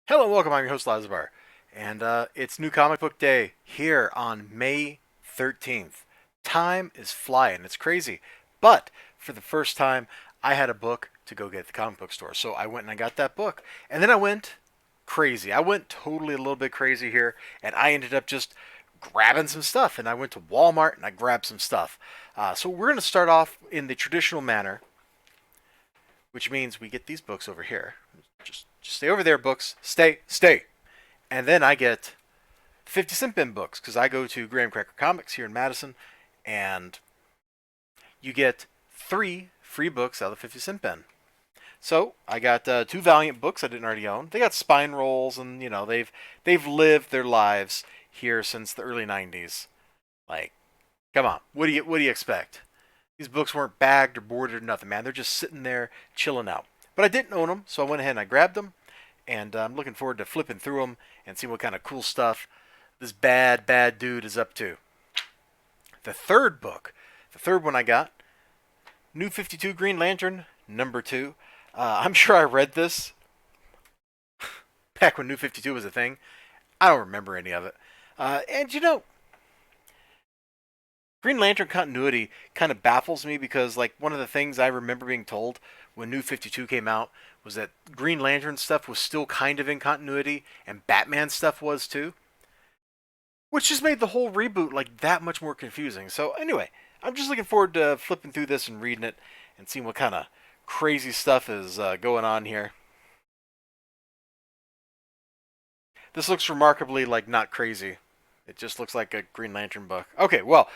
Hello and welcome. I'm your host, elizibar. And it's New Comic Book Day here on May 13th. Time is flying. It's crazy. But for the first time, I had a book to go get at the comic book store. So I went and I got that book. And then I went crazy. I went totally a little bit crazy here. And I ended up just grabbing some stuff. And I went to Walmart and I grabbed some stuff. So we're going to start off in the traditional manner, which means we get these books over here. Just stay over there, books. Stay. And then I get 50-cent bin books because I go to Graham Cracker Comics here in Madison, and you get 3 free books out of the 50-cent bin. So I got 2 Valiant books I didn't already own. They got spine rolls, and they've lived their lives here since the early '90s. Like, come on, what do you expect? These books weren't bagged or boarded or nothing, man. They're just sitting there chilling out. But I didn't own them, so I went ahead and I grabbed them, and I'm looking forward to flipping through them and seeing what kind of cool stuff this bad dude is up to. The third one I got, New 52 Green Lantern, number 2. I'm sure I read this back when New 52 was a thing. I don't remember any of it. And Green Lantern continuity kind of baffles me because, like, one of the things I remember being told when New 52 came out was that Green Lantern stuff was still kind of in continuity and Batman stuff was too. Which just made the whole reboot like that much more confusing. So anyway, I'm just looking forward to flipping through this and reading it and seeing what kind of crazy stuff is going on here. This looks remarkably like not crazy. It just looks like a Green Lantern book. Okay, well,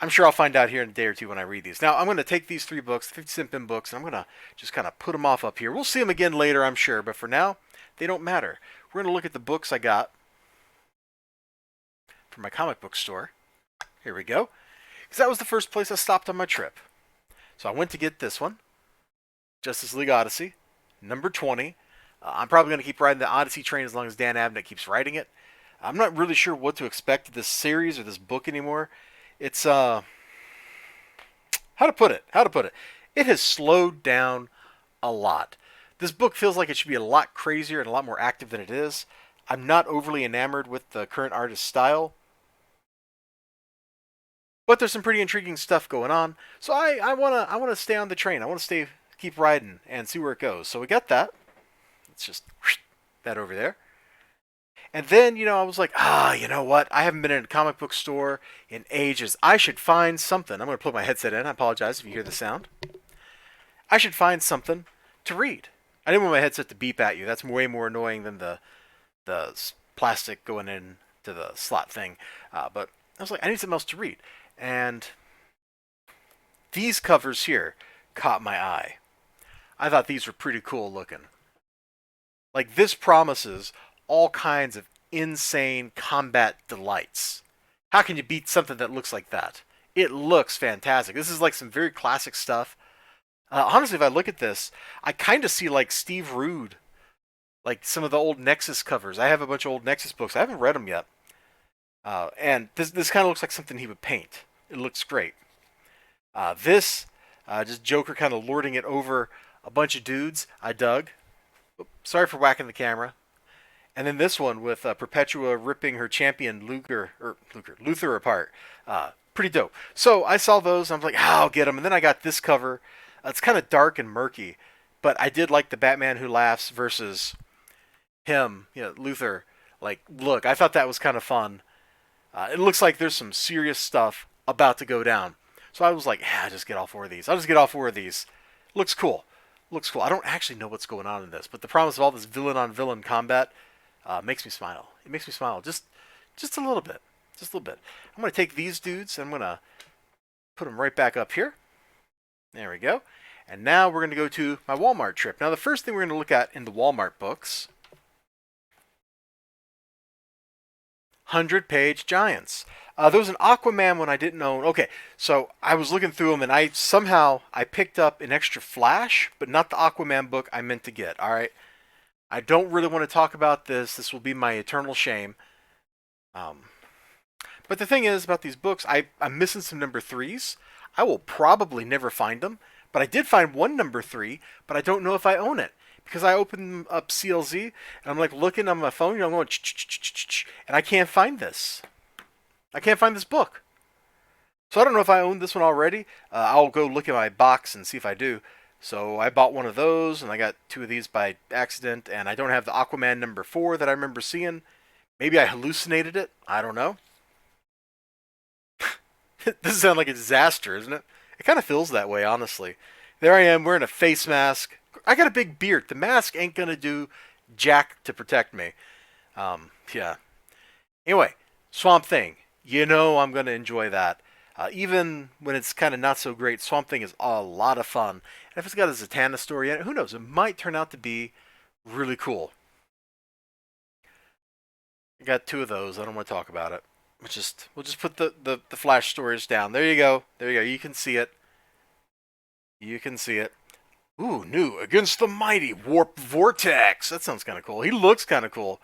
I'm sure I'll find out here in a day or two when I read these. Now, I'm going to take these 3 books, 50-cent bin books, and I'm going to just kind of put them off up here. We'll see them again later, I'm sure, but for now, they don't matter. We're going to look at the books I got from my comic book store. Here we go. Because that was the first place I stopped on my trip. So I went to get this one, Justice League Odyssey, number 20. I'm probably going to keep riding the Odyssey train as long as Dan Abnett keeps writing it. I'm not really sure what to expect of this series or this book anymore. It's how to put it? It has slowed down a lot. This book feels like it should be a lot crazier and a lot more active than it is. I'm not overly enamored with the current artist's style, but there's some pretty intriguing stuff going on. So I wanna stay on the train. I wanna keep riding and see where it goes. So we got that. Let's just that over there. And then, I was like, you know what? I haven't been in a comic book store in ages. I should find something. I'm going to put my headset in. I apologize if you hear the sound. I should find something to read. I didn't want my headset to beep at you. That's way more annoying than the plastic going into the slot thing. But I was like, I need something else to read. And these covers here caught my eye. I thought these were pretty cool looking. Like, this promises all kinds of insane combat delights. How can you beat something that looks like that? It looks fantastic. This is like some very classic stuff. Honestly, if I look at this, I kind of see like Steve Rude, like some of the old Nexus covers. I have a bunch of old Nexus books. I haven't read them yet. And this kind of looks like something he would paint. It looks great. This, just Joker kind of lording it over a bunch of dudes. I dug. Sorry for whacking the camera. And then this one with Perpetua ripping her champion Luther apart. Pretty dope. So I saw those. And I was like, I'll get them. And then I got this cover. It's kind of dark and murky, but I did like the Batman Who Laughs versus him, Luther. Like, look, I thought that was kind of fun. It looks like there's some serious stuff about to go down. So I was like, I'll just get all 4 of these. Looks cool. I don't actually know what's going on in this, but the promise of all this villain-on-villain combat makes me smile. It makes me smile just a little bit. I'm going to take these dudes and I'm going to put them right back up here. There we go. And now we're going to go to my Walmart trip. Now, the first thing we're going to look at in the Walmart books, 100-page giants. There was an Aquaman one I didn't own. Okay, so I was looking through them, and I picked up an extra Flash, but not the Aquaman book I meant to get, all right? I don't really want to talk about this. This will be my eternal shame. But the thing is about these books, I'm missing some number 3s. I will probably never find them, but I did find one number 3, but I don't know if I own it because I opened up CLZ and I'm like looking on my phone, I'm going, and I can't find this. I can't find this book. So I don't know if I own this one already. I'll go look at my box and see if I do. So I bought one of those, and I got two of these by accident, and I don't have the Aquaman number 4 that I remember seeing. Maybe I hallucinated it. I don't know. This sounds like a disaster, isn't it? It kind of feels that way, honestly. There I am wearing a face mask. I got a big beard. The mask ain't gonna do jack to protect me. Yeah. Anyway, Swamp Thing. You know I'm gonna enjoy that. Even when it's kind of not so great, Swamp Thing is a lot of fun. And if it's got a Zatanna story in it, who knows? It might turn out to be really cool. I got two of those. I don't want to talk about it. We'll just put the Flash stories down. There you go. There you go. You can see it. You can see it. Ooh, new Against the Mighty Warp Vortex. That sounds kind of cool. He looks kind of cool.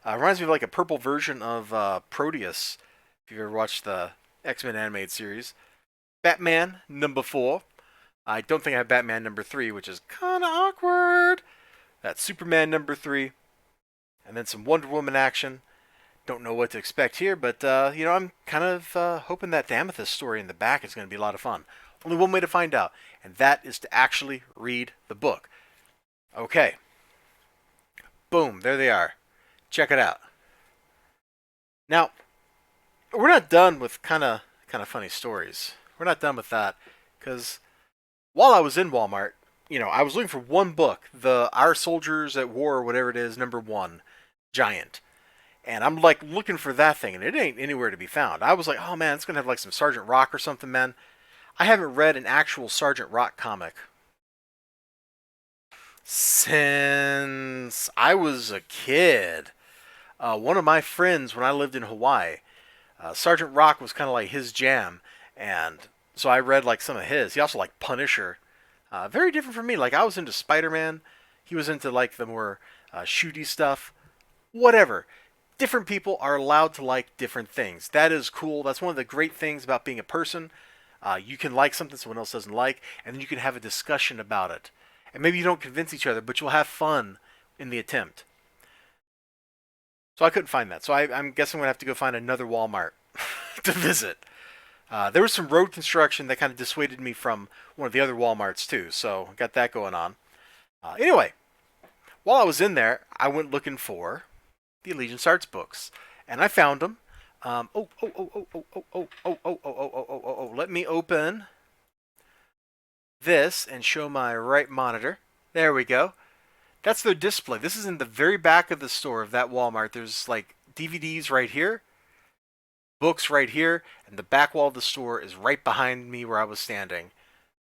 Reminds me of like a purple version of Proteus. If you've ever watched the X-Men animated series. Batman number 4. I don't think I have Batman number 3, which is kind of awkward. That's Superman number 3. And then some Wonder Woman action. Don't know what to expect here, but I'm kind of hoping that the Amethyst story in the back is going to be a lot of fun. Only one way to find out, and that is to actually read the book. Okay. Boom, there they are. Check it out. Now, we're not done with kind of funny stories. We're not done with that, because while I was in Walmart, I was looking for one book, the Our Soldiers at War, or whatever it is, number 1, Giant. And I'm like looking for that thing, and it ain't anywhere to be found. I was like, oh man, it's gonna have like some Sergeant Rock or something, man. I haven't read an actual Sergeant Rock comic since I was a kid. One of my friends, when I lived in Hawaii, Sergeant Rock was kind of like his jam, and so I read like some of his. He also liked Punisher. Very different from me. Like I was into Spider-Man. He was into like the more shooty stuff. Whatever. Different people are allowed to like different things. That is cool. That's one of the great things about being a person. You can like something someone else doesn't like, and then you can have a discussion about it. And maybe you don't convince each other, but you'll have fun in the attempt. So I couldn't find that. So I'm guessing I'm going to have to go find another Walmart to visit. There was some road construction that kind of dissuaded me from one of the other Walmarts too. So I got that going on. Anyway, while I was in there, I went looking for the Allegiance Arts books, and I found them. Let me open this and show my right monitor. There we go. That's their display. This is in the very back of the store of that Walmart. There's like DVDs right here, books right here, and the back wall of the store is right behind me where I was standing.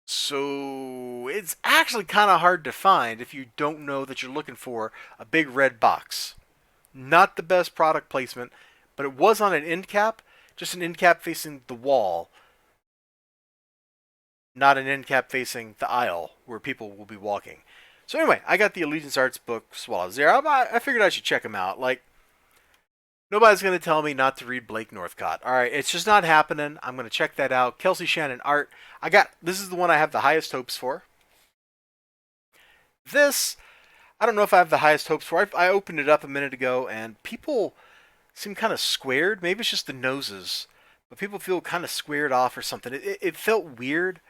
So it's actually kind of hard to find if you don't know that you're looking for a big red box. Not the best product placement, but it was on an end cap, just an end cap facing the wall, not an end cap facing the aisle where people will be walking. So anyway, I got the Allegiance Arts books while I was there. I figured I should check them out. Like, nobody's going to tell me not to read Blake Northcott. All right, it's just not happening. I'm going to check that out. Kelsey Shannon art. This is the one I have the highest hopes for. This, I don't know if I have the highest hopes for. I opened it up a minute ago, and people seem kind of squared. Maybe it's just the noses, but people feel kind of squared off or something. It felt weird,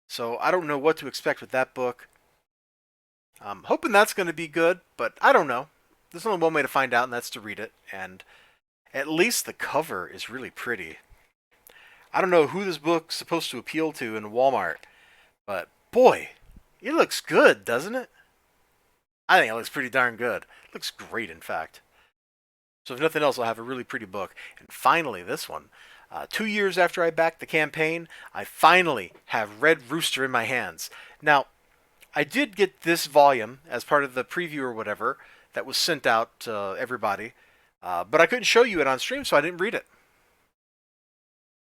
so I don't know what to expect with that book. I'm hoping that's going to be good, but I don't know. There's only one way to find out, and that's to read it. And at least the cover is really pretty. I don't know who this book's supposed to appeal to in Walmart, but boy, it looks good, doesn't it? I think it looks pretty darn good. It looks great, in fact. So if nothing else, I'll have a really pretty book. And finally, this one. 2 years after I backed the campaign, I finally have Red Rooster in my hands. Now, I did get this volume as part of the preview or whatever that was sent out to everybody, but I couldn't show you it on stream, so I didn't read it.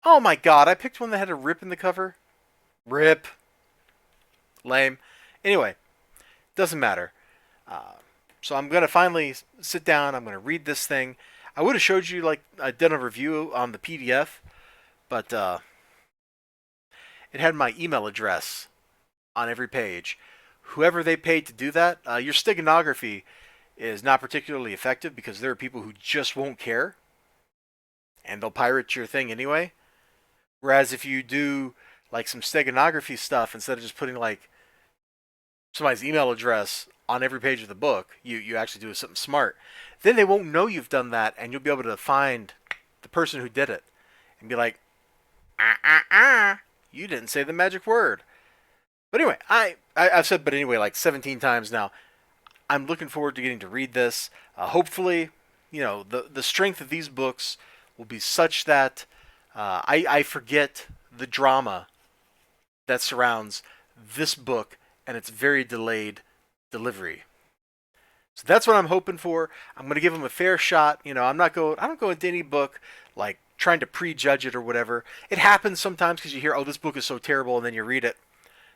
Oh my god, I picked one that had a rip in the cover. Rip. Lame. Anyway, doesn't matter. So I'm going to finally sit down. I'm going to read this thing. I would have showed you, like, I did a review on the PDF, but it had my email address on every page. whoever they paid to do that, your steganography is not particularly effective because there are people who just won't care and they'll pirate your thing anyway. Whereas if you do like some steganography stuff instead of just putting like somebody's email address on every page of the book, you actually do something smart. Then they won't know you've done that, and you'll be able to find the person who did it and be like, you didn't say the magic word. But anyway, I've said but anyway like 17 times now. I'm looking forward to getting to read this. Hopefully, the strength of these books will be such that I forget the drama that surrounds this book and its very delayed delivery. So that's what I'm hoping for. I'm going to give them a fair shot. I don't go into any book like trying to prejudge it or whatever. It happens sometimes because you hear, oh, this book is so terrible, and then you read it.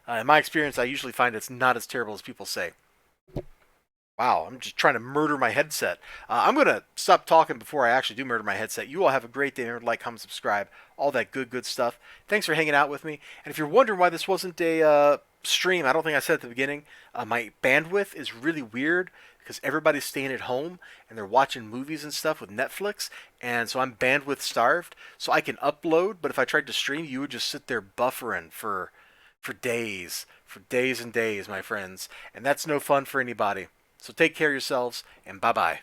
In my experience, I usually find it's not as terrible as people say. Wow, I'm just trying to murder my headset. I'm going to stop talking before I actually do murder my headset. You all have a great day. Remember to like, comment, subscribe, all that good stuff. Thanks for hanging out with me. And if you're wondering why this wasn't a stream, I don't think I said at the beginning, my bandwidth is really weird because everybody's staying at home and they're watching movies and stuff with Netflix. And so I'm bandwidth starved. So I can upload, but if I tried to stream, you would just sit there buffering for days and days, my friends. And that's no fun for anybody. So take care of yourselves, and bye-bye.